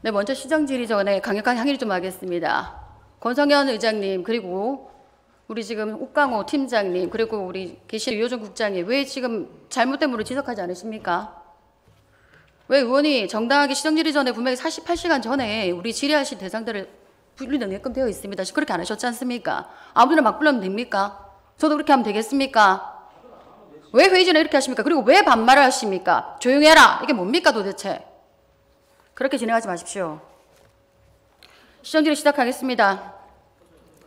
네, 먼저 시정 질의 전에 강력한 항의를 좀 하겠습니다. 권성현 의장님, 그리고 우리 지금 옥강호 팀장님, 그리고 우리 계신 유호정 국장님, 왜 지금 잘못된 분을 지적하지 않으십니까? 왜 의원이 정당하게 시정 질의 전에 분명히 48시간 전에 우리 질의하신 대상들을 분리능력금 되어 있습니다. 그렇게 안 하셨지 않습니까? 아무데나 막 불러면 됩니까? 저도 그렇게 하면 되겠습니까? 왜 회의 전에 이렇게 하십니까? 그리고 왜 반말을 하십니까? 조용히 해라! 이게 뭡니까 도대체? 그렇게 진행하지 마십시오. 시정질의 시작하겠습니다.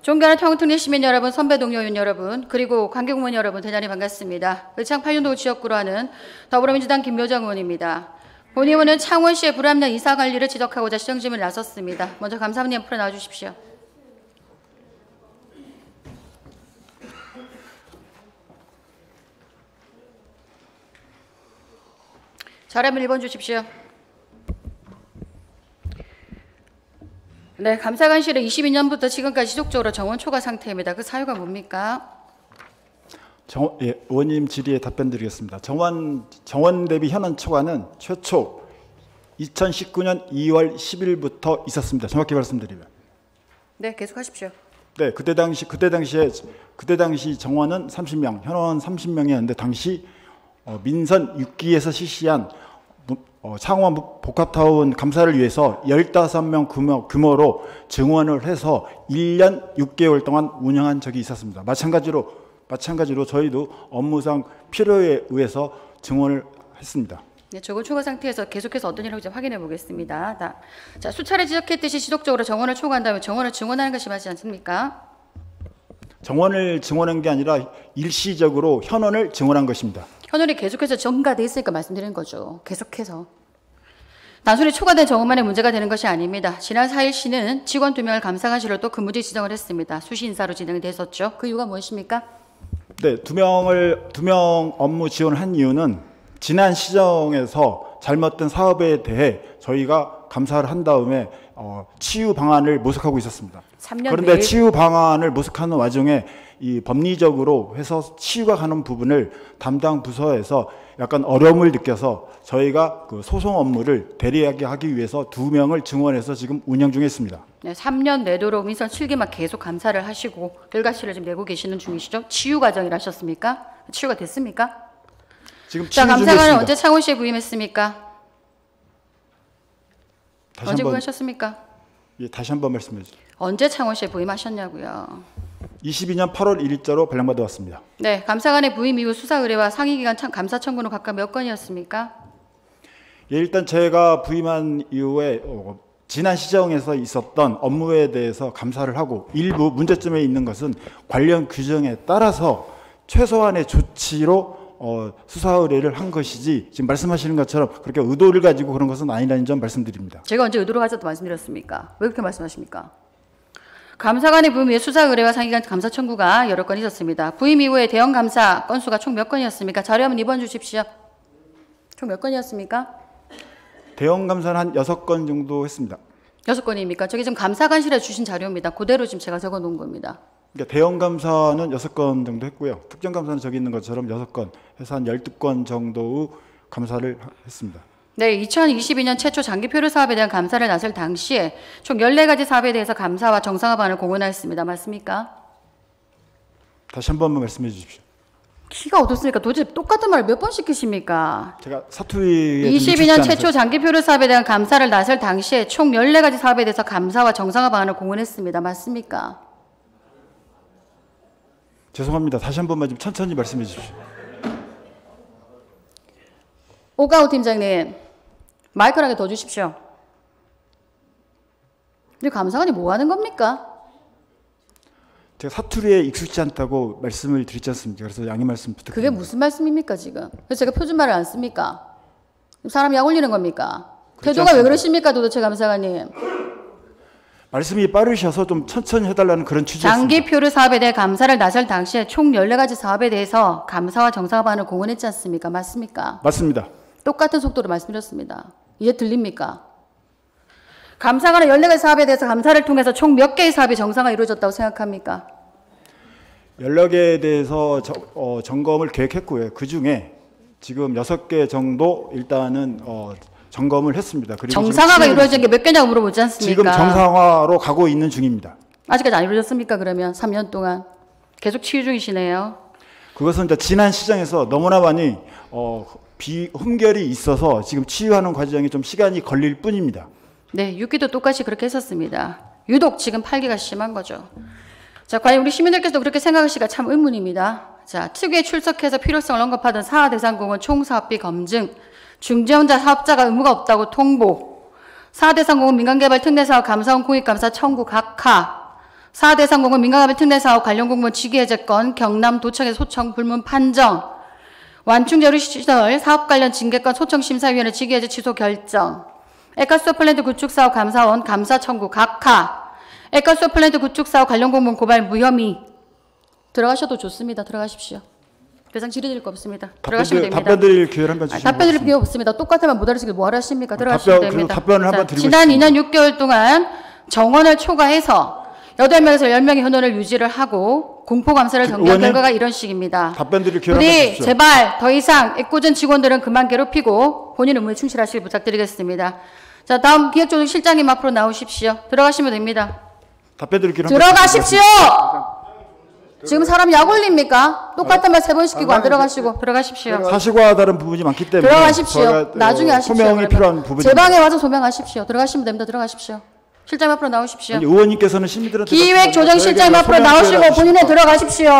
존경하는 평택리 시민 여러분, 선배 동료 의원 여러분, 그리고 관계공무원 여러분, 대단히 반갑습니다. 의창 8년도 지역구로 하는 더불어민주당 김묘정 의원입니다. 본 의원은 창원시의 불합리한 이사관리를 지적하고자 시정질문에 나섰습니다. 먼저 감사원님 앞으로 나와주십시오. 자료를 1번 주십시오. 네, 감사관실은 22년부터 지금까지 지속적으로 정원 초과 상태입니다. 그 사유가 뭡니까? 예, 의원님 질의에 답변 드리겠습니다. 정원 대비 현황 초과는 최초 2019년 2월 10일부터 있었습니다. 정확히 말씀드리면. 네, 계속하십시오. 네, 그때 당시 정원은 30명, 현원은 30명이었는데 당시 민선 6기에서 실시한 창원 복합타운 감사를 위해서 15명 규모로 증원을 해서 1년 6개월 동안 운영한 적이 있었습니다. 마찬가지로 저희도 업무상 필요에 의해서 증원을 했습니다. 네, 정원 초과 상태에서 계속해서 어떤 일을 하는지 확인해 보겠습니다. 자, 수차례 지적했듯이 지속적으로 정원을 초과한다면 정원을 증원하는 것이 맞지 않습니까? 정원을 증원한 게 아니라 일시적으로 현원을 증원한 것입니다. 현원이 계속해서 증가돼 있으니까 말씀드리는 거죠. 계속해서. 단순히 초과된 정원만의 문제가 되는 것이 아닙니다. 지난 4일 시는 직원 2명을 감사관실로 또 근무지 지정을 했습니다. 수시 인사로 진행이 됐었죠. 그 이유가 무엇입니까? 네, 2명 업무 지원을 한 이유는 지난 시정에서 잘못된 사업에 대해 저희가 감사를 한 다음에 치유 방안을 모색하고 있었습니다. 그런데 치유 방안을 모색하는 와중에 이 법리적으로 해서 치유가 가는 부분을 담당 부서에서 약간 어려움을 느껴서 저희가 그 소송 업무를 대리하게 하기 위해서 2명을 증원해서 지금 운영 중에 있습니다. 네, 3년 내도록 민선 7기만 계속 감사를 하시고 결과치를 지금 내고 계시는 중이시죠? 치유 과정이라 하셨습니까? 치유가 됐습니까? 지금 치유 감사관은 중이었습니다. 언제 창원시에 부임했습니까? 언제 부임하셨습니까? 예, 다시 한번 말씀해 주세요. 언제 창원시에 부임하셨냐고요? 22년 8월 1일자로 발령받아 왔습니다. 네, 감사관의 부임 이후 수사 의뢰와 상임기관 감사 청구는 각각 몇 건이었습니까? 예, 일단 제가 부임한 이후에 지난 시정에서 있었던 업무에 대해서 감사를 하고 일부 문제점에 있는 것은 관련 규정에 따라서 최소한의 조치로 수사 의뢰를 한 것이지 지금 말씀하시는 것처럼 그렇게 의도를 가지고 그런 것은 아니라는 점 말씀드립니다. 제가 언제 의도를 가졌다고 말씀드렸습니까? 왜 그렇게 말씀하십니까? 감사관의 부임 이후에 수사 의뢰와 상임기관 감사 청구가 여러 건 있었습니다. 부임 이후에 대형 감사 건수가 총 몇 건이었습니까? 자료 한번 2번 주십시오. 총 몇 건이었습니까? 대형 감사는 한 6건 정도 했습니다. 6건입니까? 저기 지금 감사관실에 주신 자료입니다. 그대로 지금 제가 적어 놓은 겁니다. 그러니까 대형 감사는 6건 정도 했고요. 특정 감사는 저기 있는 것처럼 6건 해서 한 12건 정도의 감사를 했습니다. 네, 2022년 최초 장기 표류 사업에 대한 감사를 나설 당시에 총 14가지 사업에 대해서 감사와 정상화 방안을 공언하였습니다. 맞습니까? 다시 한 번만 말씀해 주십시오. 키가 어떻습니까? 도대체 똑같은 말을 몇 번 시키십니까? 제가 사투리에 22년 최초 장기 표류 사업에 대한 감사를 나설 당시에 총 14가지 사업에 대해서 감사와 정상화 방안을 공언했습니다. 맞습니까? 죄송합니다. 다시 한 번만 좀 천천히 말씀해 주십시오. 옥강호 팀장님, 마이크 하나 더 주십시오. 근데 감사관이 뭐 하는 겁니까? 제가 사투리에 익숙지 않다고 말씀을 드리지 않습니까? 그래서 양해 말씀 부탁드립니다. 그게 무슨 말씀입니까 지금? 그래서 제가 표준말을 안 씁니까? 사람 약 올리는 겁니까? 태도가 왜 그러십니까 도대체 감사관님? 말씀이 빠르셔서 좀 천천히 해달라는 그런 취지였습니다. 장기 표류 사업에 대해 감사를 나설 당시에 총 14가지 사업에 대해서 감사와 정상화 방안을 공언했지 않습니까? 맞습니까? 맞습니다. 똑같은 속도로 말씀드렸습니다. 이해 들립니까? 감사관의 14가지 사업에 대해서 감사를 통해서 총 몇 개의 사업이 정상화 이루어졌다고 생각합니까? 여러 개에 대해서 점검을 계획했고요. 그중에 지금 6개 정도 일단은 점검을 했습니다. 그리고 정상화가 지금 이루어진 게 몇 개냐고 물어보지 않습니까? 지금 정상화로 가고 있는 중입니다. 아직까지 안 이루어졌습니까? 그러면 3년 동안 계속 치유 중이시네요. 그것은 이제 지난 시장에서 너무나 많이 흠결이 있어서 지금 치유하는 과정이 좀 시간이 걸릴 뿐입니다. 네, 6기도 똑같이 그렇게 했었습니다. 유독 지금 8기가 심한 거죠. 자, 과연 우리 시민들께서도 그렇게 생각하시기가 참 의문입니다. 자, 특위에 출석해서 필요성을 언급하던 사대상공원 총사업비 검증, 중재원자 사업자가 의무가 없다고 통보, 사대상공원 민간개발 특례사업 감사원 공익감사 청구 각하, 사대상공원 민간개발 특례사업 관련 공무원 직위해제 건 경남도청의 소청 불문 판정, 완충재료시설 사업 관련 징계권 소청심사위원회 직위해제 취소 결정, 액가수소플랜트 구축사업 감사원 감사 청구 각하, 액가수소플랜트 구축사업 관련 공무원 고발 무혐의. 들어가셔도 좋습니다. 들어가십시오. 더 이상 질의드릴 거 없습니다. 들어가시면 됩니다. 답변 드릴 기회를 한번 주시면 답변 드릴 기회 없습니다. 똑같으면 못 알아듣게 뭐하러 하십니까? 들어가시면 됩니다. 답변을 한번 드리고 지난 싶습니다. 2년 6개월 동안 정원을 초과해서 8명에서 10명의 현원을 유지를 하고 공포감사를 전개한 의원님, 결과가 이런 식입니다. 답변 드릴 기회를 한번 우리 주십시오. 제발 더 이상 애꿎은 직원들은 그만 괴롭히고 본인 의무에 충실하시길 부탁드리겠습니다. 자, 다음 기획조정실장님 앞으로 나오십시오. 들어가시면 됩니다. 답변 드릴 기회를 한번 들어가십시오! 지금 사람 약 올립니까? 똑같은 말 3번 시키고 안 들어가시고 들어가십시오. 사실과 다른 부분이 많기 때문에 들어가십시오. 저희가, 나중에 하십시오. 소명이 그러면. 필요한 부분이 제 방에 와서 소명하십시오. 들어가시면 됩니다. 들어가십시오. 실장 앞으로 나오십시오. 아니, 의원님께서는 시민들한테 기획조정실장 앞으로 나오시고 본인은 들어가십시오.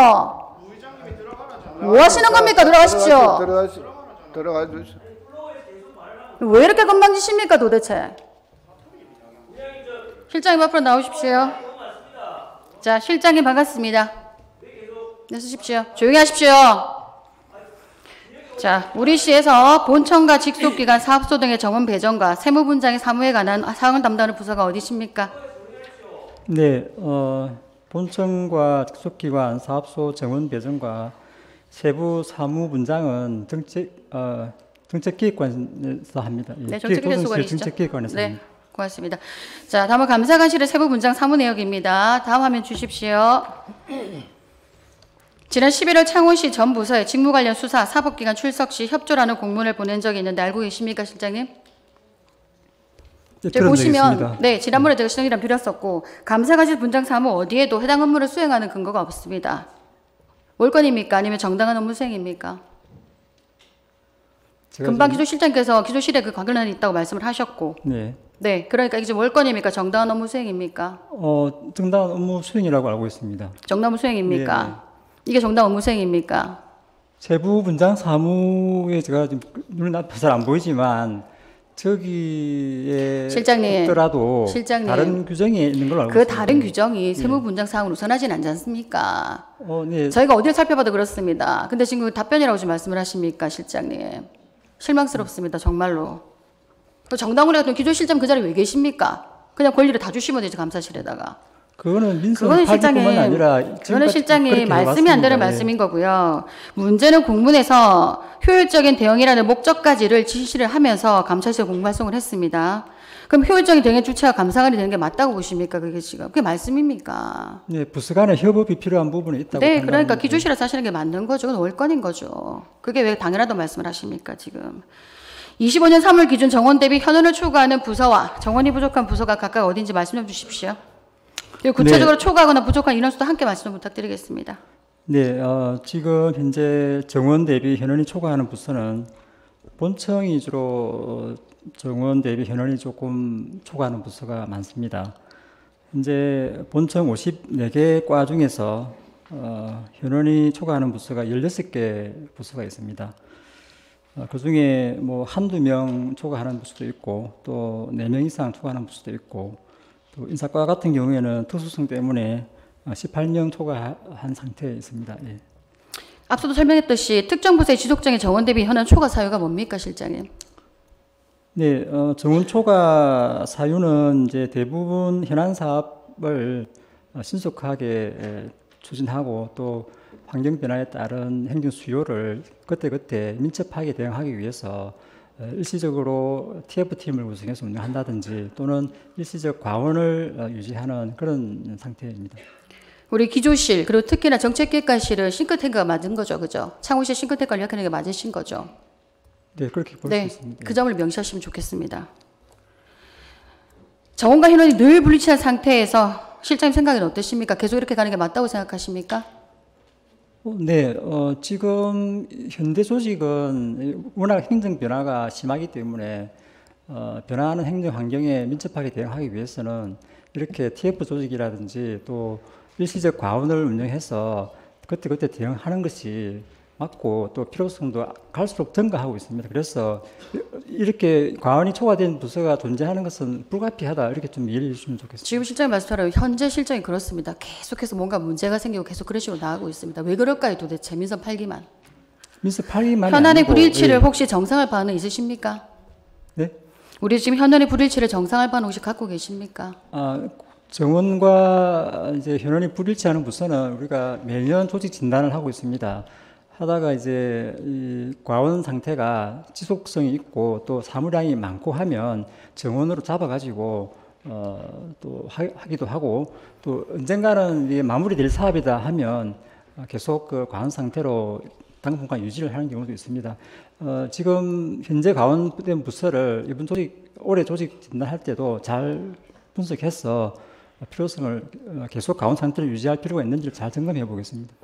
뭐 하시는 겁니까? 들어가십시오. 들어가 주십시오. 왜 이렇게 건방지십니까 도대체? 실장님 앞으로 나오십시오. 자, 실장님 반갑습니다. 네, 서십시오. 조용히 하십시오. 자, 우리 시에서 본청과 직속기관 사업소 등의 정원 배정과 세무분장의 사무에 관한 사항을 담당하는 부서가 어디십니까? 네, 본청과 직속기관 사업소 정원 배정과 세부 사무분장은 정책기획관에서 합니다. 예, 네, 정책기획관에서 관리시죠. 정책기획관에서 네, 합니다. 고맙습니다. 자, 다음은 감사관실의 세부분장 사무 내역입니다. 다음 화면 주십시오. 지난 11월 창원시 전 부서에 직무 관련 수사, 사법기관 출석 시 협조라는 공문을 보낸 적이 있는데 알고 계십니까, 실장님? 네, 저기 보시면, 들어드리겠습니다. 네, 지난번에 제가 시정이랑 드렸었고, 감사관실 분장 사무 어디에도 해당 업무를 수행하는 근거가 없습니다. 월권입니까? 아니면 정당한 업무 수행입니까? 제가 금방 지금- 기조실장께서 기조실에 그 관련이 있다고 말씀을 하셨고, 네, 네, 그러니까 이게 월권입니까? 정당한 업무 수행입니까? 정당한 업무 수행이라고 알고 있습니다. 정당 업무 수행입니까? 네, 네. 이게 정당 업무 수행입니까? 세부 분장 사무에 제가 지금 눈에 앞에 잘 안 보이지만 저기에 실장님, 없더라도 실장님, 다른 규정이 있는 걸로 알고 그 있습니다. 다른 규정이 세무분장 사항으로 우선하진 않지 않습니까? 네. 저희가 어디를 살펴봐도 그렇습니다. 근데 지금 답변이라고 지금 말씀을 하십니까, 실장님? 실망스럽습니다, 정말로. 또 정당으로 같은 기조실장 그 자리에 왜 계십니까? 그냥 권리를 다 주시면 되지, 감사실에다가. 그거는 민선 그거는 파기뿐만 실장님, 아니라 그거는 지금까지 실장님 그렇게 말씀이 안 되는 해왔습니다. 예. 말씀인 거고요. 문제는 공문에서 효율적인 대응이라는 목적까지를 지시를 하면서 감찰실 공무 활성을 했습니다. 그럼 효율적인 대응의 주체가 감사관이 되는 게 맞다고 보십니까? 그게 지금 그게 말씀입니까? 네, 부서 간의 협업이 필요한 부분이 있다고 네, 판단합니다. 그러니까 기조실에서 하시는 게 맞는 거죠. 그건 월권인 거죠. 그게 왜 당연하다고 말씀을 하십니까, 지금? 25년 3월 기준 정원 대비 현원을 초과하는 부서와 정원이 부족한 부서가 각각 어딘지 말씀 좀 주십시오. 그리고 구체적으로 초과하거나 부족한 인원수도 함께 말씀 좀 부탁드리겠습니다. 네, 지금 현재 정원 대비 현원이 초과하는 부서는 본청이 주로 정원 대비 현원이 조금 초과하는 부서가 많습니다. 현재 본청 54개 과 중에서 현원이 초과하는 부서가 16개 부서가 있습니다. 그 중에 뭐 한두 명 초과하는 부서도 있고 또 4명 이상 초과하는 부서도 있고 또 인사과 같은 경우에는 특수성 때문에 18명 초과한 상태에 있습니다. 예. 앞서도 설명했듯이 특정 부서의 지속적인 정원 대비 현원 초과 사유가 뭡니까, 실장님? 네, 정원 초과 사유는 이제 대부분 현안 사업을 신속하게 추진하고 또 환경 변화에 따른 행정 수요를 그때그때 민첩하게 대응하기 위해서 일시적으로 TF팀을 구성해서 운영한다든지 또는 일시적 과원을 유지하는 그런 상태입니다. 우리 기조실 그리고 특히나 정책기획관실은 싱크탱크가 맞은 거죠, 그죠? 창원시 싱크탱크를 역하는 게 맞으신 거죠? 네, 그렇게 볼 수 네, 있습니다. 그 점을 명시하시면 좋겠습니다. 정원과 현원이 늘 불일치한 상태에서 실장님 생각은 어떠십니까? 계속 이렇게 가는 게 맞다고 생각하십니까? 네, 지금 현대 조직은 워낙 행정 변화가 심하기 때문에 변화하는 행정 환경에 민첩하게 대응하기 위해서는 이렇게 TF 조직이라든지 또 일시적 과원을 운영해서 그때그때 대응하는 것이 맞고 또 필요성도 갈수록 증가하고 있습니다. 그래서 이렇게 과원이 초과된 부서가 존재하는 것은 불가피하다 이렇게 좀 이해해 주시면 좋겠습니다. 지금 실장님 말씀처럼 현재 실정이 그렇습니다. 계속해서 뭔가 문제가 생기고 계속 그런 식으로 나가고 있습니다. 왜 그럴까요 도대체 민선 8기만. 민서 8기만이 현안의 아니고, 불일치를 예. 혹시 정상할 바는 있으십니까? 네? 우리 지금 현안의 불일치를 정상할 바는 혹시 갖고 계십니까? 정원과 이제 현원이 불일치하는 부서는 우리가 매년 조직 진단을 하고 있습니다. 하다가 이제 이 과원 상태가 지속성이 있고 또 사무량이 많고 하면 정원으로 잡아가지고 또 하기도 하고 또 언젠가는 이게 마무리될 사업이다 하면 계속 그 과원 상태로 당분간 유지를 하는 경우도 있습니다. 지금 현재 과원된 부서를 이번 올해 조직 진단할 때도 잘 분석해서 필요성을 계속 과원 상태를 유지할 필요가 있는지를 잘 점검해 보겠습니다.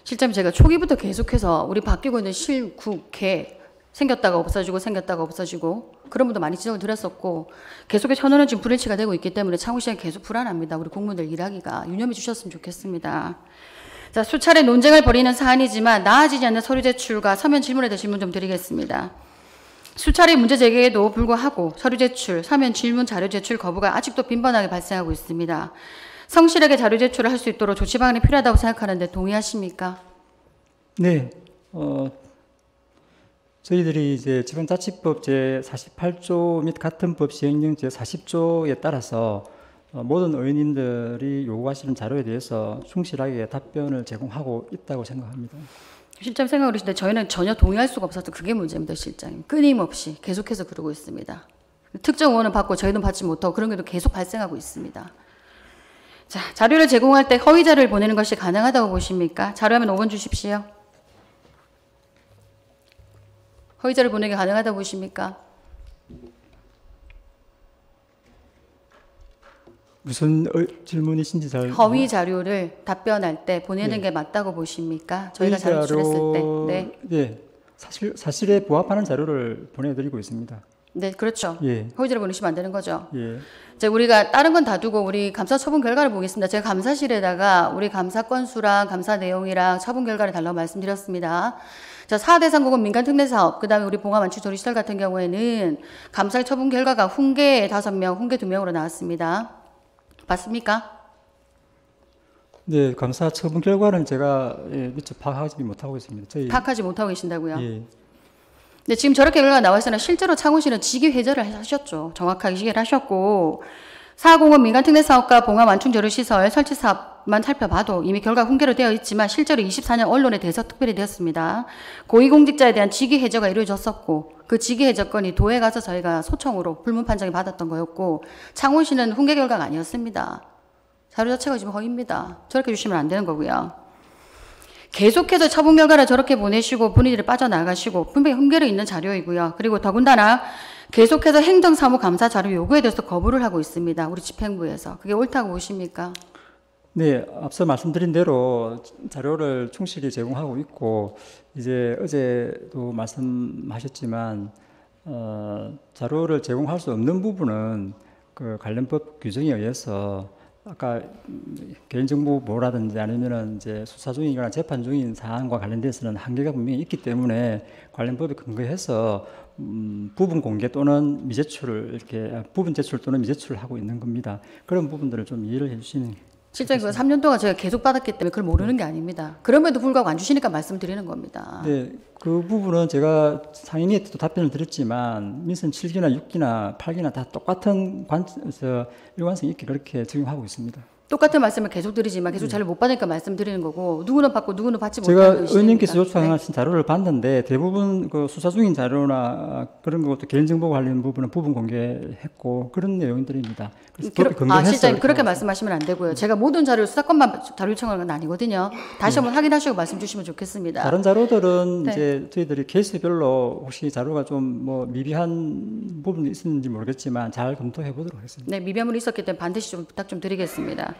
실장님 제가 초기부터 계속해서 우리 바뀌고 있는 실국회 생겼다가 없어지고 생겼다가 없어지고 그런 분도 많이 지적을 드렸었고 계속해서 현안은 지금 불일치가 되고 있기 때문에 창우 시장이 계속 불안합니다. 우리 공무원들 일하기가 유념해 주셨으면 좋겠습니다. 자, 수차례 논쟁을 벌이는 사안이지만 나아지지 않는 서류 제출과 서면 질문에 대해 질문 좀 드리겠습니다. 수차례 문제 제기에도 불구하고 서류 제출, 서면 질문 자료 제출 거부가 아직도 빈번하게 발생하고 있습니다. 성실하게 자료 제출을 할 수 있도록 조치 방안이 필요하다고 생각하는데 동의하십니까? 네, 저희들이 이제 지방자치법 제 48조 및 같은 법 시행령 제 40조에 따라서 모든 의원님들이 요구하시는 자료에 대해서 충실하게 답변을 제공하고 있다고 생각합니다. 실장님 생각을 하시는데 저희는 전혀 동의할 수가 없어서 그게 문제입니다, 실장님. 끊임없이 계속해서 그러고 있습니다. 특정 의원은 받고 저희는 받지 못하고 그런 게도 계속 발생하고 있습니다. 자, 자료를 제공할 때 허위 자료를 보내는 것이 가능하다고 보십니까? 자료하면 5번 주십시오. 허위 자료를 보내기 가능하다고 보십니까? 무슨 질문이신지 잘 허위 자료를 답변할 때 보내는 게 맞다고 보십니까? 저희가 자료 제출했을 때. 네. 네, 사실에 부합하는 자료를 보내드리고 있습니다. 네, 그렇죠. 예. 허위 자료 보내시면 안 되는 거죠. 예. 이제 우리가 다른 건 다 두고 우리 감사 처분 결과를 보겠습니다. 제가 감사실에다가 우리 감사 건수랑 감사 내용이랑 처분 결과를 달라고 말씀드렸습니다. 자, 4대 상공은 민간 특례 사업, 그다음에 우리 봉화 만축 조리시설 같은 경우에는 감사의 처분 결과가 훈계 5명, 훈계 2명으로 나왔습니다. 봤습니까? 네, 감사 처분 결과는 제가 미처 파악하지 못하고 있습니다. 저희 파악하지 못하고 계신다고요? 예. 네, 지금 저렇게 결과가 나와 있으나 실제로 창원시는 직위 회절을 하셨죠. 정확하게 시계를 하셨고 4공원 민간특례사업과 봉화 완충조리시설 설치 사업만 살펴봐도 이미 결과 훈계로 되어 있지만 실제로 24년 언론에 대해서 특별히 되었습니다. 고위공직자에 대한 직위 해저가 이루어졌었고 그 직위 해저 건이 도에 가서 저희가 소청으로 불문 판정을 받았던 거였고 창원시는 훈계 결과가 아니었습니다. 자료 자체가 지금 허위입니다. 저렇게 주시면 안 되는 거고요. 계속해서 처분 결과를 저렇게 보내시고 본인들이 빠져나가시고 분명히 흠결이 있는 자료이고요. 그리고 더군다나 계속해서 행정사무감사 자료 요구에 대해서 거부를 하고 있습니다. 우리 집행부에서. 그게 옳다고 보십니까? 네, 앞서 말씀드린 대로 자료를 충실히 제공하고 있고 이제 어제도 말씀하셨지만 자료를 제공할 수 없는 부분은 그 관련법 규정에 의해서 아까 개인정보 보호라든지 아니면은 이제 수사 중이거나 재판 중인 사안과 관련돼서는 한계가 분명히 있기 때문에 관련법에 근거해서 부분 공개 또는 미제출을 이렇게 부분 제출 또는 미제출을 하고 있는 겁니다. 그런 부분들을 좀 이해를 해주시는. 실제 그 3년 동안 제가 계속 받았기 때문에 그걸 모르는 게 아닙니다. 그럼에도 불구하고 안 주시니까 말씀드리는 겁니다. 네, 그 부분은 제가 상임위에 또 답변을 드렸지만 민선 7기나 6기나 8기나 다 똑같은 일관성이 있게 그렇게 적용하고 있습니다. 똑같은 말씀을 계속 드리지만 계속 자료 못 받으니까 말씀드리는 거고 누구는 받고 누구는 받지 제가 못하는 것이 의원님께서 시행입니다. 요청하신 자료를 봤는데 대부분 그 수사 중인 자료나 그런 것도 개인정보 관련 부분은 부분 공개했고 그런 내용들입니다. 그래서 법이 근거해서 실장님 그렇게 말씀하시면 안 되고요. 제가 모든 자료를 수사권만 자료 요청하는 건 아니거든요. 다시 한번 확인하시고 말씀 주시면 좋겠습니다. 다른 자료들은 네. 이제 저희들이 케이스별로 혹시 자료가 좀 뭐 미비한 부분이 있는지 모르겠지만 잘 검토해 보도록 하겠습니다. 네, 미비함이 있었기 때문에 반드시 좀 부탁 좀 드리겠습니다.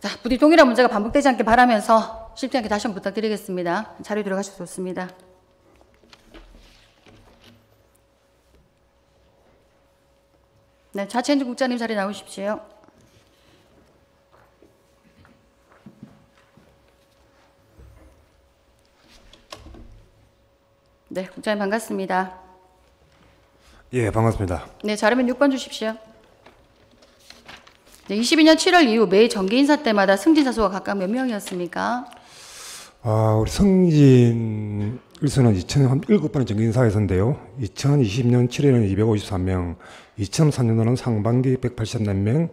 자, 부디 동일한 문제가 반복되지 않게 바라면서 실장님께 다시 한번 부탁드리겠습니다. 자료 들어가셔서 좋습니다. 네, 자치행정 국장님 자리 나오십시오. 네, 국장님 반갑습니다. 예, 반갑습니다. 네, 자료면 6번 주십시오. 네, 22년 7월 이후 매 정기 인사 때마다 승진 사수가 각각 몇 명이었습니까? 우리 승진 일수는 2007번의 정기 인사에서인데요. 2020년 7월에는 253명, 2003년도는 상반기 184명,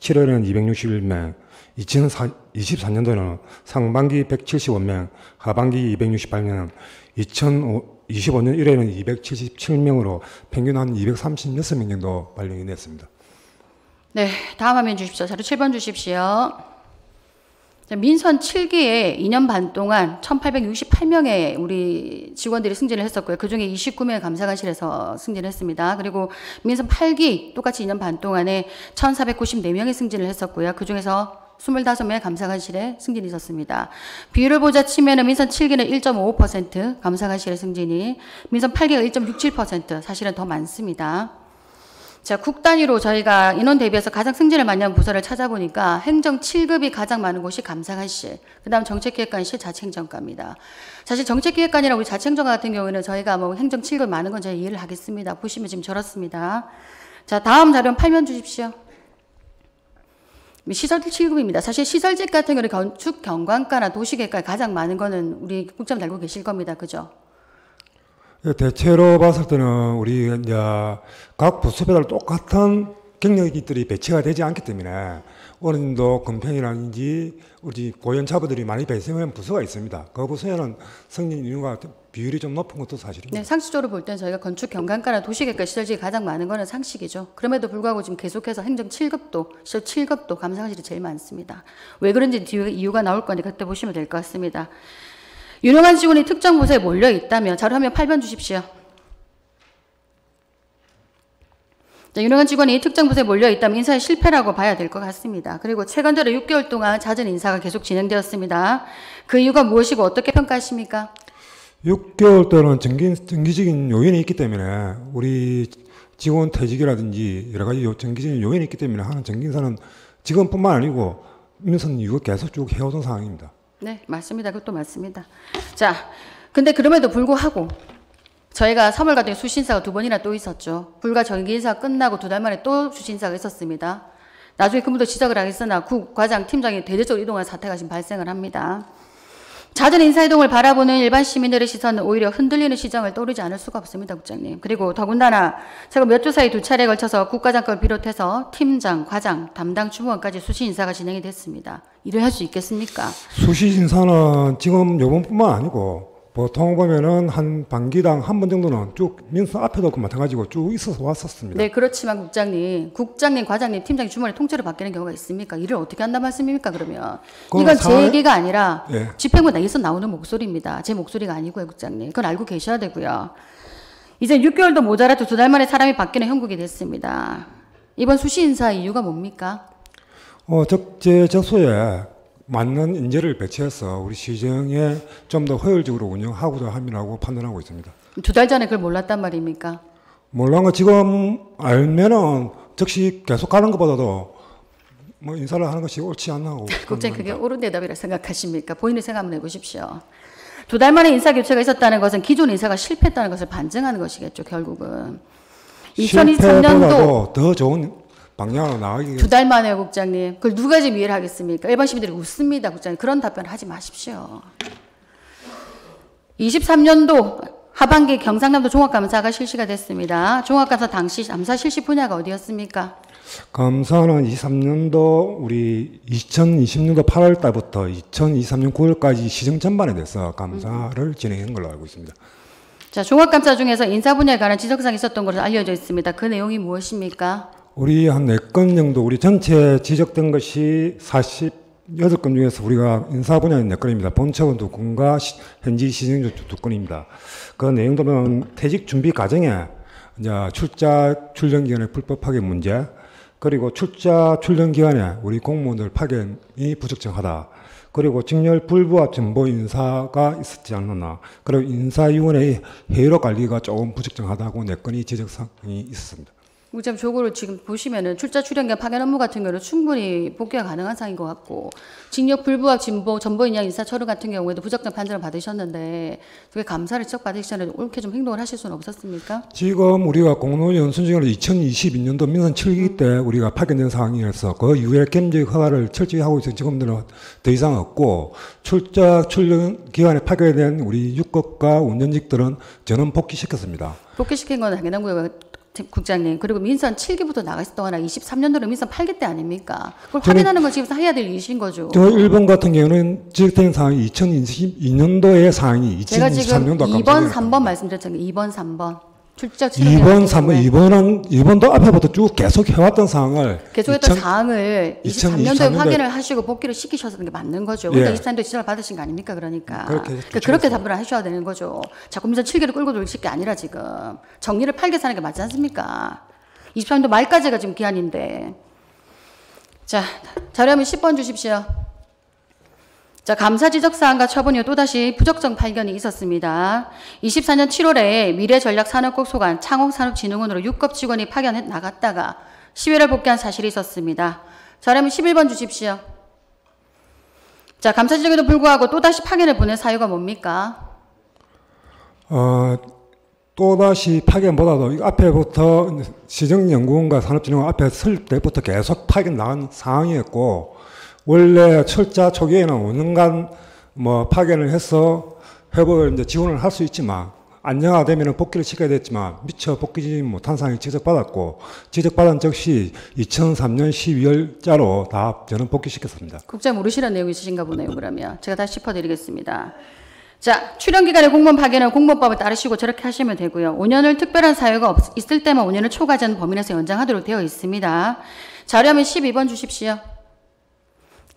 7월에는 261명, 2024년도에는 상반기 175명, 하반기 268명, 2025년 1회는 277명으로 평균 한 236명 정도 발령이 냈습니다. 네, 다음 화면 주십시오. 자료 7번 주십시오. 자, 민선 7기에 2년 반 동안 1,868명의 우리 직원들이 승진을 했었고요. 그중에 29명의 감사관실에서 승진을 했습니다. 그리고 민선 8기 똑같이 2년 반 동안에 1,494명의 승진을 했었고요. 그중에서 25명의 감사관실에 승진이 있었습니다. 비율을 보자 치면은 민선 7기는 1.55%, 감사관실의 승진이, 민선 8기가 1.67%, 사실은 더 많습니다. 자, 국 단위로 저희가 인원 대비해서 가장 승진을 많이 한 부서를 찾아보니까 행정 7급이 가장 많은 곳이 감사관실, 그 다음 정책기획관실, 자치행정과입니다. 사실 정책기획관이랑 우리 자치행정과 같은 경우에는 저희가 뭐 행정 7급 많은 건 저희 이해를 하겠습니다. 보시면 지금 저렇습니다. 자, 다음 자료는 8면 주십시오. 시설직 7급입니다. 사실 시설직 같은 경우는 건축 경관과나 도시계획과에 가장 많은 거는 우리 국장 알고 계실 겁니다. 그죠? 대체로 봤을 때는 우리 이제 각 부서별 똑같은 경력들이 배치가 되지 않기 때문에 어른도 금평이라든지 우리 고연차부들이 많이 배치된 부서가 있습니다. 그 부서에는 승진 인구가 비율이 좀 높은 것도 사실입니다. 네, 상식적으로 볼 때는 저희가 건축 경관과나 도시계획과 시설직이 가장 많은 거는 상식이죠. 그럼에도 불구하고 지금 계속해서 행정 7급도, 시설 7급도 감사관실이 제일 많습니다. 왜 그런지 뒤에 이유가 나올 건데 그때 보시면 될 것 같습니다. 유능한 직원이 특정 부서에 몰려 있다면 자료 화면 8번 주십시오. 자, 유능한 직원이 특정 부서에 몰려 있다면 인사의 실패라고 봐야 될 것 같습니다. 그리고 최근 들어 6개월 동안 잦은 인사가 계속 진행되었습니다. 그 이유가 무엇이고 어떻게 평가하십니까? 6개월 동안 정기적인 요인이 있기 때문에 우리 직원 퇴직이라든지 여러 가지 정기적인 요인이 있기 때문에 하는 정기인사는 지금뿐만 아니고 민선 이후에 계속 쭉 해오던 상황입니다. 네, 맞습니다. 그것도 맞습니다. 자, 근데 그럼에도 불구하고 저희가 3월 같은 경우 수신사가 2번이나 또 있었죠. 불과 정기인사 끝나고 2달 만에 또 수신사가 있었습니다. 나중에 그분도 지적을 하겠으나 국, 과장, 팀장이 대대적으로 이동한 사태가 지금 발생을 합니다. 잦은 인사이동을 바라보는 일반 시민들의 시선은 오히려 흔들리는 시정을 떠오르지 않을 수가 없습니다, 국장님. 그리고 더군다나 제가 몇 주 사이 2차례에 걸쳐서 국과장급을 비롯해서 팀장, 과장, 담당 주무원까지 수시 인사가 진행이 됐습니다. 일을 할 수 있겠습니까? 수시 인사는 지금 요번뿐만 아니고 보통 보면은 한 반기당 한 번 정도는 쭉 민선 앞에도 마찬가지고 쭉 있어서 왔었습니다. 네, 그렇지만 국장님, 과장님, 팀장이 주머니 통째로 바뀌는 경우가 있습니까? 일을 어떻게 한단 말씀입니까, 그러면? 이건 제 얘기가 아니라 예. 집행부 내에서 나오는 목소리입니다. 제 목소리가 아니고요, 국장님. 그건 알고 계셔야 되고요. 이제 6개월도 모자라도 2달 만에 사람이 바뀌는 형국이 됐습니다. 이번 수시 인사 이유가 뭡니까? 적재적소에 맞는 인재를 배치해서 우리 시정에 좀 더 효율적으로 운영하고자 함이라고 판단하고 있습니다. 2달 전에 그걸 몰랐단 말입니까? 몰라는 거 지금 알면은 즉시 계속 가는 것보다도 뭐 인사를 하는 것이 옳지 않나고. 국장님, 그게 옳은 대답이라 생각하십니까? 본인의 생각 한번 해보십시오. 2달 만에 인사 교체가 있었다는 것은 기존 인사가 실패했다는 것을 반증하는 것이겠죠, 결국은. 2023년도 실패보다도 더 좋은 방향으로 나가기 2달 만에요, 국장님. 그걸 누가 지금 이해를 하겠습니까? 일반 시민들이 웃습니다, 국장님. 그런 답변을 하지 마십시오. 23년도 하반기 경상남도 종합감사가 실시가 됐습니다. 종합감사 당시 감사 실시 분야가 어디였습니까? 감사는 23년도 우리 2020년도 8월 달부터 2023년 9월까지 시정 전반에 대해서 감사를 진행한 걸로 알고 있습니다. 자, 종합감사 중에서 인사 분야에 관한 지적사항이 있었던 것으로 알려져 있습니다. 그 내용이 무엇입니까? 우리 한 4건 정도 우리 전체 지적된 것이 48건 중에서 우리가 인사 분야는 4건입니다. 본청은 2건과 현지 시정조 2건입니다. 그 내용들은 퇴직 준비 과정에 이제 출자 출연 기간의 불법 파견 문제, 그리고 출자 출연 기간에 우리 공무원들 파견이 부적정하다. 그리고 직렬 불부합 정보 인사가 있었지 않느냐. 그리고 인사위원회의 회의로 관리가 조금 부적정하다고 4건이 지적사항이 있었습니다. 우점 조고를 지금 보시면은 출자 출연기간 파견 업무 같은 경우는 충분히 복귀가 가능한 사항인 것 같고, 징역 불부합 정보 인양 인사 처리 같은 경우에도 부적정 판정을 받으셨는데 그게 감사를 지적받으시기 전에 옳게 좀 행동을 하실 수는 없었습니까? 지금 우리가 공로원 연수증으로 2022년도 민선 7기 때 우리가 파견된 상황이어서 그 이후에 겸직 허가를 철저히 하고 있어서 지금들은 더 이상 없고, 출자 출연 기간에 파견된 우리 육급과 운전직들은 저는 복귀시켰습니다. 복귀시킨 건 당연한 거예요. 국장님. 그리고 민선 7기부터 나가 있었던 거나 23년도로 민선 8기 때 아닙니까? 그걸 확인하는 건 지금 해야 될 일이신 거죠. 저 일본 같은 경우는 지적된 사항이 2022년도의 사항이 제가 지금 2023년도 2번, 3번 말씀드렸잖아요. 2번, 3번. 출자 2번, 3번, 2번도 앞에부터 쭉 계속 해왔던 사항을 계속했던 사항을 23년도에 확인을 하시고 복귀를 시키셨던 게 맞는 거죠. 그러니까 23년도에 지적을 받으신 거 아닙니까? 그러니까. 그렇게 답변을 하셔야 되는 거죠. 자꾸 민선 7기를 끌고 돌실 게 아니라 지금 정리를 8개 사는 게 맞지 않습니까? 23년도 말까지가 지금 기한인데. 자, 자료화면 10번 주십시오. 자, 감사 지적사항과 처분 이후 또다시 부적정 발견이 있었습니다. 24년 7월에 미래전략산업국 소관 창업산업진흥원으로 6급 직원이 파견해 나갔다가 10일에 복귀한 사실이 있었습니다. 자료면 11번 주십시오. 자, 감사 지적에도 불구하고 또다시 파견을 보낸 사유가 뭡니까? 또다시 파견보다도 앞에부터 시정연구원과 산업진흥원 앞에 설립 때부터 계속 파견 나간 상황이었고, 원래 출자 초기에는 5년간 파견을 해서 회복을 이제 지원을 할 수 있지만, 안정화되면 복귀를 시켜야 됐지만 미처 복귀지 못한 상황이 지적받았고, 지적받은 즉시 2003년 12월자로 다 저는 복귀시켰습니다. 국장 모르시는 내용이 있으신가 보네요. 그러면 제가 다시 짚어드리겠습니다. 자, 출연기간에 공무원 파견은 공무원법을 따르시고 저렇게 하시면 되고요. 5년을 특별한 사유가 있을 때만 5년을 초과하지 범위 내에서 연장하도록 되어 있습니다. 자료화면 12번 주십시오.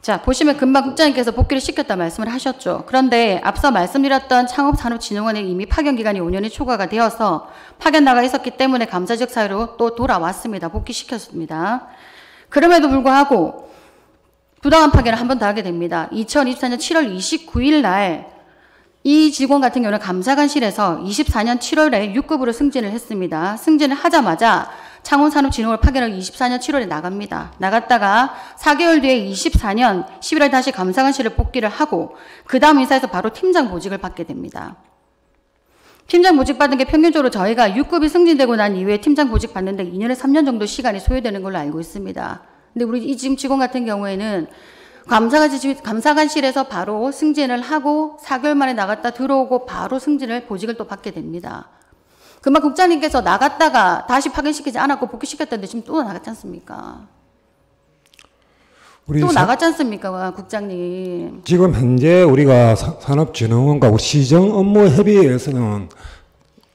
자, 보시면 금방 국장님께서 복귀를 시켰다 말씀을 하셨죠. 그런데 앞서 말씀드렸던 창업산업진흥원에 이미 파견 기간이 5년이 초과가 되어서 파견 나가 있었기 때문에 감사적 사유로 또 돌아왔습니다. 복귀시켰습니다. 그럼에도 불구하고 부당한 파견을 한 번 더 하게 됩니다. 2024년 7월 29일 날 이 직원 같은 경우는 감사관실에서 24년 7월에 6급으로 승진을 했습니다. 승진을 하자마자 창원산업진흥원 파견을 24년 7월에 나갑니다. 나갔다가 4개월 뒤에 24년 11월 다시 감사관실을 복귀를 하고 그 다음 인사에서 바로 팀장 보직을 받게 됩니다. 팀장 보직 받은 게 평균적으로 저희가 6급이 승진되고 난 이후에 팀장 보직 받는데 2년에 3년 정도 시간이 소요되는 걸로 알고 있습니다. 근데 우리 이 지금 직원 같은 경우에는 감사관실에서 바로 승진을 하고 4개월 만에 나갔다 들어오고 바로 승진을 보직을 또 받게 됩니다. 그만 국장님께서 나갔다가 다시 파견시키지 않았고 복귀시켰던데 지금 또 나갔지 않습니까? 또 나갔지 않습니까, 국장님? 지금 현재 우리가 산업진흥원과 우리 시정 업무 협의회에서는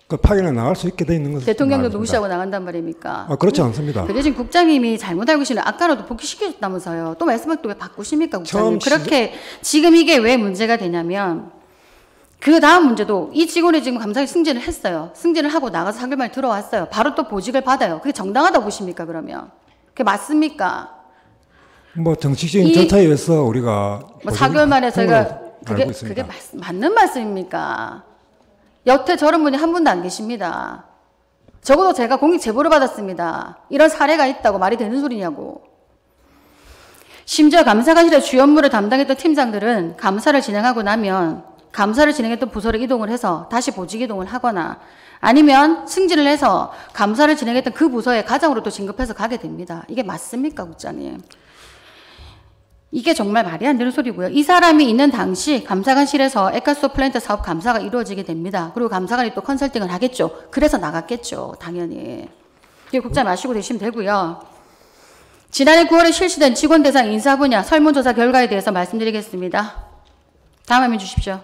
그 파견에 나갈 수 있게 돼 있는 것은 대통령도 무시하고 나간단 말입니까? 그렇지 않습니다. 근데 지금 국장님이 잘못 알고 계시는 아까라도 복귀시켜줬다면서요. 또 말씀을 또 왜 바꾸십니까, 국장님? 그렇게 지금 이게 왜 문제가 되냐면 그 다음 문제도 이 직원이 지금 감사에 승진을 했어요. 승진을 하고 나가서 4개월 만에 들어왔어요. 바로 또 보직을 받아요. 그게 정당하다고 보십니까, 그러면? 그게 맞습니까? 정치적인 절차에 의해서 우리가 4개월 만에 저희가 그게 맞는 말씀입니까? 여태 저런 분이 한 분도 안 계십니다. 적어도 제가 공익 제보를 받았습니다. 이런 사례가 있다고 말이 되는 소리냐고. 심지어 감사관실의 주요 업무를 담당했던 팀장들은 감사를 진행하고 나면 감사를 진행했던 부서로 이동을 해서 다시 보직 이동을 하거나 아니면 승진을 해서 감사를 진행했던 그 부서에 가장으로 또 진급해서 가게 됩니다. 이게 맞습니까, 국장님? 이게 정말 말이 안 되는 소리고요. 이 사람이 있는 당시 감사관실에서 에카소 플랜트 사업 감사가 이루어지게 됩니다. 그리고 감사관이 또 컨설팅을 하겠죠. 그래서 나갔겠죠, 당연히. 이게 국장님 아시고 계시면 되고요. 지난해 9월에 실시된 직원 대상 인사 분야 설문조사 결과에 대해서 말씀드리겠습니다. 다음 화면 주십시오.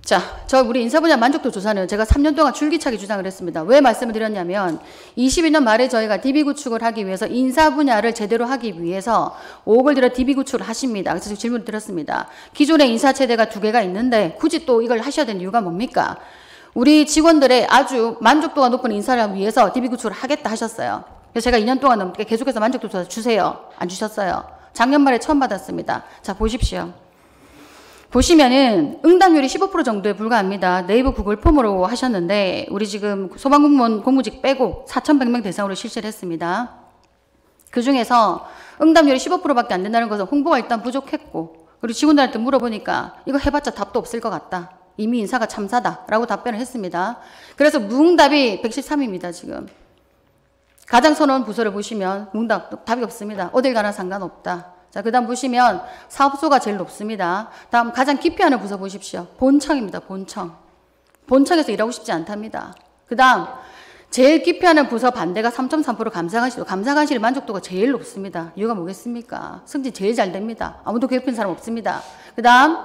자, 우리 인사 분야 만족도 조사는 제가 3년 동안 줄기차게 주장을 했습니다. 왜 말씀을 드렸냐면 22년 말에 저희가 DB 구축을 하기 위해서 인사 분야를 제대로 하기 위해서 5억을 들여 DB 구축을 하십니다. 그래서 질문을 드렸습니다. 기존에 인사 체대가 2개가 있는데 굳이 또 이걸 하셔야 되는 이유가 뭡니까? 우리 직원들의 아주 만족도가 높은 인사를 위해서 DB 구축을 하겠다 하셨어요. 그래서 제가 2년 동안 넘게 계속해서 만족도 조사 주세요. 안 주셨어요. 작년 말에 처음 받았습니다. 자, 보십시오. 보시면은 응답률이 15% 정도에 불과합니다. 네이버 구글 폼으로 하셨는데 우리 지금 소방공무원 공무직 빼고 4,100명 대상으로 실시를 했습니다. 그중에서 응답률이 15%밖에 안 된다는 것은 홍보가 일단 부족했고 우리 직원들한테 물어보니까 이거 해봤자 답도 없을 것 같다. 이미 인사가 참사다라고 답변을 했습니다. 그래서 무응답이 113입니다. 지금. 가장 선호한 부서를 보시면 무응답 답이 없습니다. 어딜 가나 상관없다. 자, 그 다음 보시면 사업소가 제일 높습니다. 다음 가장 기피하는 부서 보십시오. 본청입니다. 본청. 본청에서 일하고 싶지 않답니다. 그 다음 제일 기피하는 부서 반대가 3.3% 감사관실. 감사관실 만족도가 제일 높습니다. 이유가 뭐겠습니까? 승진 제일 잘 됩니다. 아무도 괴롭힌 사람 없습니다. 그 다음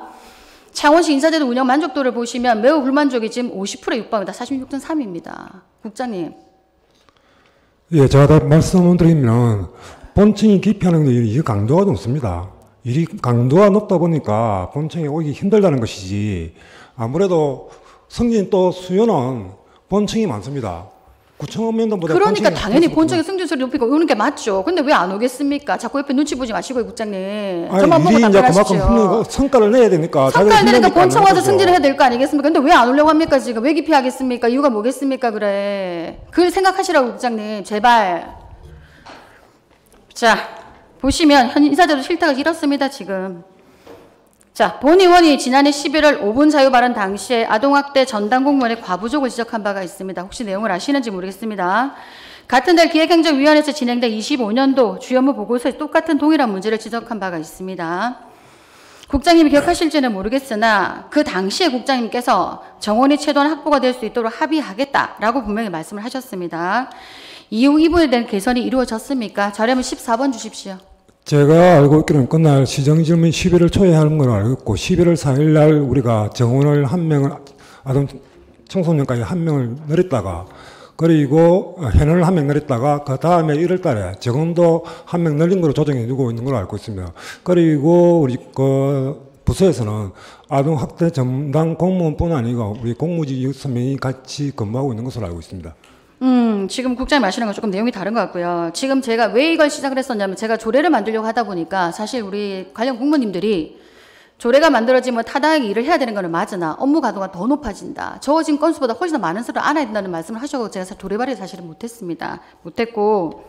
창원시 인사제도 운영 만족도를 보시면 매우 불만족이 지금 50%에 육박합니다. 46.3입니다. 국장님. 예, 제가 다 말씀을 드리면 본청이 기피하는 게 이 강도가 높습니다. 이 강도가 높다 보니까 본청에 오기 힘들다는 것이지 아무래도 승진 또 수요는 본청이 많습니다. 구청 면담보다 그러니까 당연히 본청의 승진수를 높이고 오는 게 맞죠. 근데 왜 안 오겠습니까? 자꾸 옆에 눈치 보지 마시고요, 국장님. 저만 보고 답변하십시오. 그만큼 성과를 내야 되니까. 성과를 내니까 본청 와서 승진을 해야 될 거 아니겠습니까? 근데 왜 안 오려고 합니까 지금? 왜 기피하겠습니까? 이유가 뭐겠습니까? 그래. 그걸 생각하시라고 국장님. 제발. 자, 보시면 현 인사제도 실태가 이렇습니다, 지금. 자, 본 의원이 지난해 11월 5분 자유 발언 당시에 아동학대 전담 공무원의 과부족을 지적한 바가 있습니다. 혹시 내용을 아시는지 모르겠습니다. 같은 달 기획행정위원회에서 진행된 25년도 주요 업무 보고서에 똑같은 동일한 문제를 지적한 바가 있습니다. 국장님이 기억하실지는 모르겠으나 그 당시에 국장님께서 정원이 최소한 확보가 될 수 있도록 합의하겠다라고 분명히 말씀을 하셨습니다. 이후 이 부분에 대한 개선이 이루어졌습니까? 자료면 14번 주십시오. 제가 알고 있기로는 끝날 시정질문 11월 초에 하는 걸 알고 있고 11월 4일 날 우리가 정원을 한 명을 아동 청소년까지 한 명을 늘렸다가 그리고 현원을 한 명 늘렸다가 그 다음에 1월 달에 정원도 한 명 늘린 걸로 조정해 두고 있는 걸로 알고 있습니다. 그리고 우리 그 부서에서는 아동학대 전담 공무원뿐 아니고 우리 공무직 6명이 같이 근무하고 있는 것으로 알고 있습니다. 지금 국장님 하시는 건 조금 내용이 다른 것 같고요. 지금 제가 왜 이걸 시작을 했었냐면 제가 조례를 만들려고 하다 보니까 사실 우리 관련 공무원님들이 조례가 만들어지면 타당하게 일을 해야 되는 거는 맞으나 업무 가도가 더 높아진다. 적어진 건수보다 훨씬 더 많은 수를 알아야 된다는 말씀을 하셔서 제가 조례 발의 사실은 못했습니다. 못했고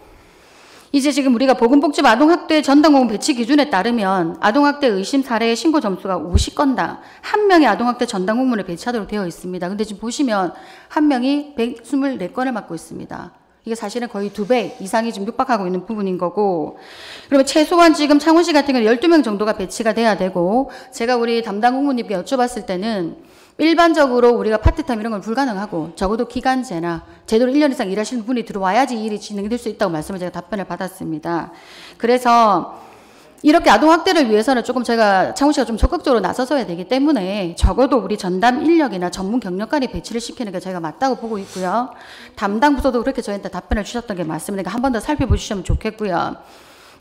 이제 지금 우리가 보건복지부 아동학대 전담공무원 배치 기준에 따르면 아동학대 의심 사례의 신고 점수가 50건당 한 명의 아동학대 전담공무원을 배치하도록 되어 있습니다. 근데 지금 보시면 한 명이 124건을 맡고 있습니다. 이게 사실은 거의 2배 이상이 지금 육박하고 있는 부분인 거고 그러면 최소한 지금 창원시 같은 경우는 12명 정도가 배치가 돼야 되고 제가 우리 담당 공무원님께 여쭤봤을 때는 일반적으로 우리가 파트타임 이런 건 불가능하고 적어도 기간제나 제대로 1년 이상 일하시는 분이 들어와야지 일이 진행될 수 있다고 말씀을 제가 답변을 받았습니다. 그래서 이렇게 아동학대를 위해서는 조금 제가 창원시가 좀 적극적으로 나서서야 되기 때문에 적어도 우리 전담 인력이나 전문 경력관이 배치를 시키는 게 저희가 맞다고 보고 있고요. 담당 부서도 그렇게 저희한테 답변을 주셨던 게 맞습니다. 한 번 더 살펴보시면 좋겠고요.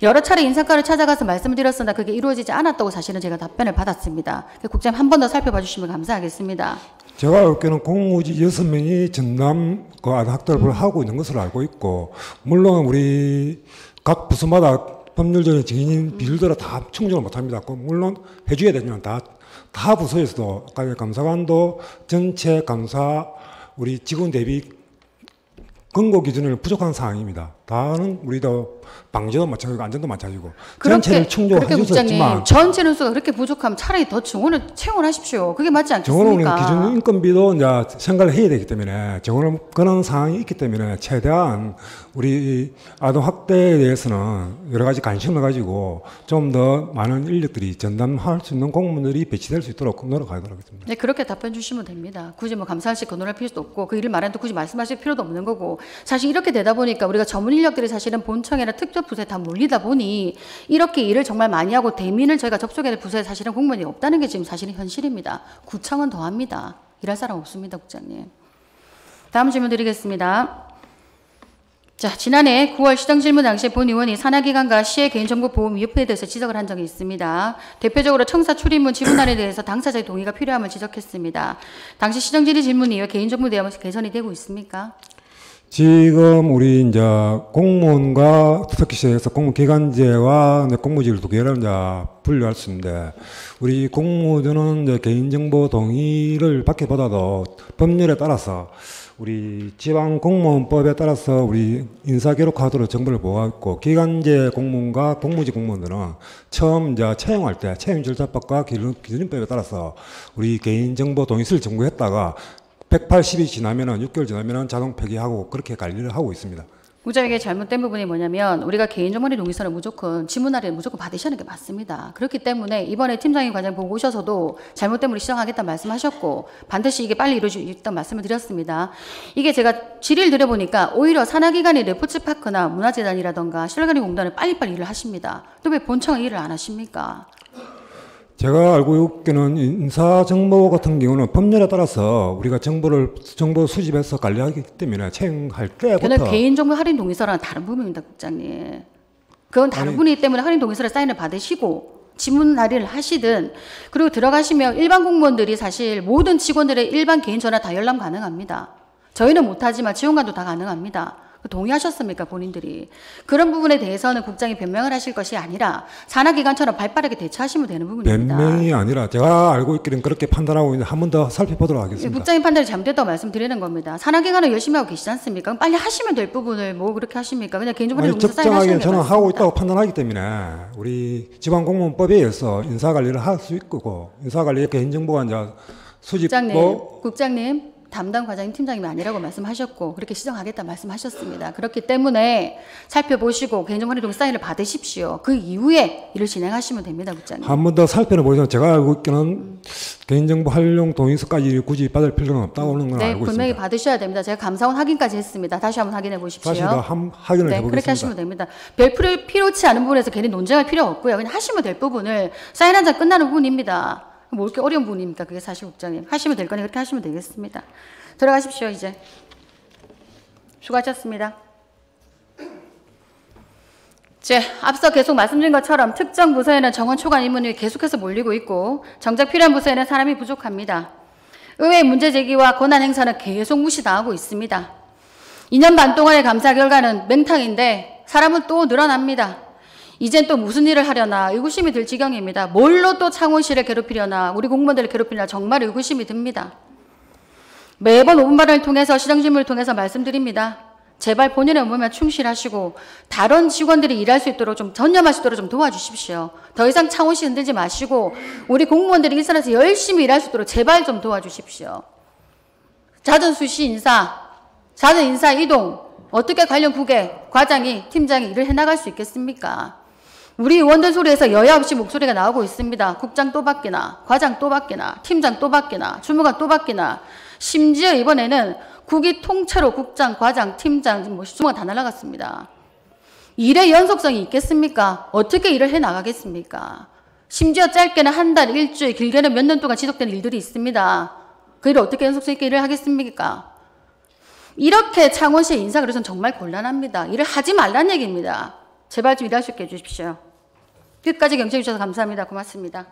여러 차례 인사과를 찾아가서 말씀을 드렸으나 그게 이루어지지 않았다고 사실은 제가 답변을 받았습니다. 국장님 한 번 더 살펴봐 주시면 감사하겠습니다. 제가 알 때는 공무직 6명이 전담 그 아동학대를 하고 있는 것으로 알고 있고 물론 우리 각 부서마다 법률적인 증인 비율대로 다 충족을 못합니다. 물론 해줘야 되지만 다 부서에서도 아까 감사관도 전체 감사 우리 직원 대비 근고 기준을 부족한 상황입니다. 다는 우리도 방제도 마찬가지고 안전도 마찬가지고 전체를 충족해 주셨지만 전체人수가 그렇게 부족하면 차라리 더 정원을 채용하십시오. 그게 맞지 않겠습니까? 정원은 기준 인건비도 이제 생각을 해야 되기 때문에 정원을 그런 상황이 있기 때문에 최대한 우리 아동 학대에 대해서는 여러 가지 관심을 가지고 좀 더 많은 인력들이 전담할 수 있는 공무원들이 배치될 수 있도록 노력하도록 하겠습니다. 네, 그렇게 답변 주시면 됩니다. 굳이 뭐 감사할 시 거론할 필요도 없고 그 일을 말하는데 굳이 말씀하실 필요도 없는 거고 사실 이렇게 되다 보니까 우리가 전문 인력들이 사실은 본청이나 특별부서에 다 몰리다 보니 이렇게 일을 정말 많이 하고 대민을 저희가 접촉해야 될 부서에 사실은 공무원이 없다는 게 지금 사실은 현실입니다. 구청은 더합니다. 일할 사람 없습니다, 국장님. 다음 질문 드리겠습니다. 자, 지난해 9월 시정질문 당시 본 의원이 산하기관과 시의 개인정보보호 위협에 대해서 지적을 한 적이 있습니다. 대표적으로 청사 출입문 지분할에 대해서 당사자의 동의가 필요함을 지적했습니다. 당시 시정질의 질문 이후에 개인정보 대응은 개선이 되고 있습니까? 지금 우리 이제 공무원과 특히 시에서 공무기관제와 공무직을 두 개를 이제 분류할 수 있는데, 우리 공무원은 이제 개인정보 동의를 받기보다도 법률에 따라서 우리 지방공무원법에 따라서 우리 인사기록카드로 정보를 보호하고, 기관제 공무원과 공무직 공무원들은 처음 이제 채용할 때 채용절차법과 기준법에 따라서 우리 개인정보 동의서를 청구했다가 180이 지나면은 6개월 지나면은 자동 폐기하고 그렇게 관리를 하고 있습니다. 국장에게 잘못된 부분이 뭐냐면 우리가 개인정보 동의서는 무조건 지문날에 무조건 받으시는 게 맞습니다. 그렇기 때문에 이번에 팀장님 과장 보고 오셔서도 잘못된 부분을 시정하겠다 말씀하셨고 반드시 이게 빨리 이루어질 수 있다는 말씀을 드렸습니다. 이게 제가 질의를 드려보니까 오히려 산하기관이 레포츠파크나 문화재단이라던가 실간이공단을 빨리빨리 일을 하십니다. 또 왜 본청은 일을 안 하십니까? 제가 알고 있기는 인사정보 같은 경우는 법률에 따라서 우리가 정보 수집해서 관리하기 때문에 채용할 때부터. 그건 개인정보 할인 동의서랑 다른 부분입니다, 국장님. 그건 다른 분이기 때문에 할인 동의서를 사인을 받으시고 지문 할인을 하시든, 그리고 들어가시면 일반 공무원들이 사실 모든 직원들의 일반 개인 전화 다 열람 가능합니다. 저희는 못하지만 지원관도 다 가능합니다. 동의하셨습니까, 본인들이? 그런 부분에 대해서는 국장이 변명을 하실 것이 아니라 산하기관처럼 발빠르게 대처하시면 되는 부분입니다. 변명이 아니라 제가 알고 있기는 그렇게 판단하고 있는데 한 번 더 살펴보도록 하겠습니다. 국장님 판단이 잘못됐다고 말씀드리는 겁니다. 산하기관은 열심히 하고 계시지 않습니까? 빨리 하시면 될 부분을 뭐 그렇게 하십니까? 그냥 개인정보 동의서 사인하시는 게 적정하게 저는 맞습니다. 하고 있다고 판단하기 때문에 우리 지방공무원법에 의해서 인사관리를 할 수 있고, 인사관리에 개인정보가 이제 수집도. 국장님 담당 과장님 팀장님이 아니라고 말씀하셨고 그렇게 시정하겠다 말씀하셨습니다. 그렇기 때문에 살펴보시고 개인정보 활용 사인을 받으십시오. 그 이후에 일을 진행하시면 됩니다, 국장님. 한 번 더 살펴보시면 제가 알고 있기는 개인정보 활용 동의서까지 굳이 받을 필요는 없다고 하는 건 네, 알고 분명히 있습니다. 받으셔야 됩니다. 제가 감사원 확인까지 했습니다. 다시 한번 확인해 보십시오. 다시 더 확인을 네, 해보겠습니다. 그렇게 하시면 됩니다. 별 필요치 않은 부분에서 괜히 논쟁할 필요 없고요. 그냥 하시면 될 부분을 사인 한 장 끝나는 부분입니다. 뭐 이렇게 어려운 부분입니까? 그게 사실 국장님. 하시면 될 거니 그렇게 하시면 되겠습니다. 들어가십시오, 이제. 수고하셨습니다. 앞서 계속 말씀드린 것처럼 특정 부서에는 정원 초과 인문이 계속해서 몰리고 있고 정작 필요한 부서에는 사람이 부족합니다. 의회 문제 제기와 권한 행사는 계속 무시당하고 있습니다. 2년 반 동안의 감사 결과는 맹탕인데 사람은 또 늘어납니다. 이젠 또 무슨 일을 하려나 의구심이 들 지경입니다. 뭘로 또 창원시를 괴롭히려나 우리 공무원들을 괴롭히려나 정말 의구심이 듭니다. 매번 5분 발언을 통해서 시정질문을 통해서 말씀드립니다. 제발 본인의 업무만 충실하시고 다른 직원들이 일할 수 있도록 좀 전념할 수 있도록 좀 도와주십시오. 더 이상 창원시 흔들지 마시고 우리 공무원들이 일선에서 열심히 일할 수 있도록 제발 좀 도와주십시오. 잦은 수시 인사, 잦은 인사 이동, 어떻게 관련 국회, 과장이, 팀장이 일을 해나갈 수 있겠습니까? 우리 의원들 소리에서 여야 없이 목소리가 나오고 있습니다. 국장 또 바뀌나, 과장 또 바뀌나, 팀장 또 바뀌나, 주무관 또 바뀌나, 심지어 이번에는 국이 통째로 국장, 과장, 팀장, 주무관 다 날아갔습니다. 일의 연속성이 있겠습니까? 어떻게 일을 해나가겠습니까? 심지어 짧게는 한 달, 일주일, 길게는 몇 년 동안 지속되는 일들이 있습니다. 그 일을 어떻게 연속성 있게 일을 하겠습니까? 이렇게 창원시의 인사 그래서는 정말 곤란합니다. 일을 하지 말라는 얘기입니다. 제발 좀 일할 수 있게 해주십시오. 끝까지 경청해 주셔서 감사합니다. 고맙습니다.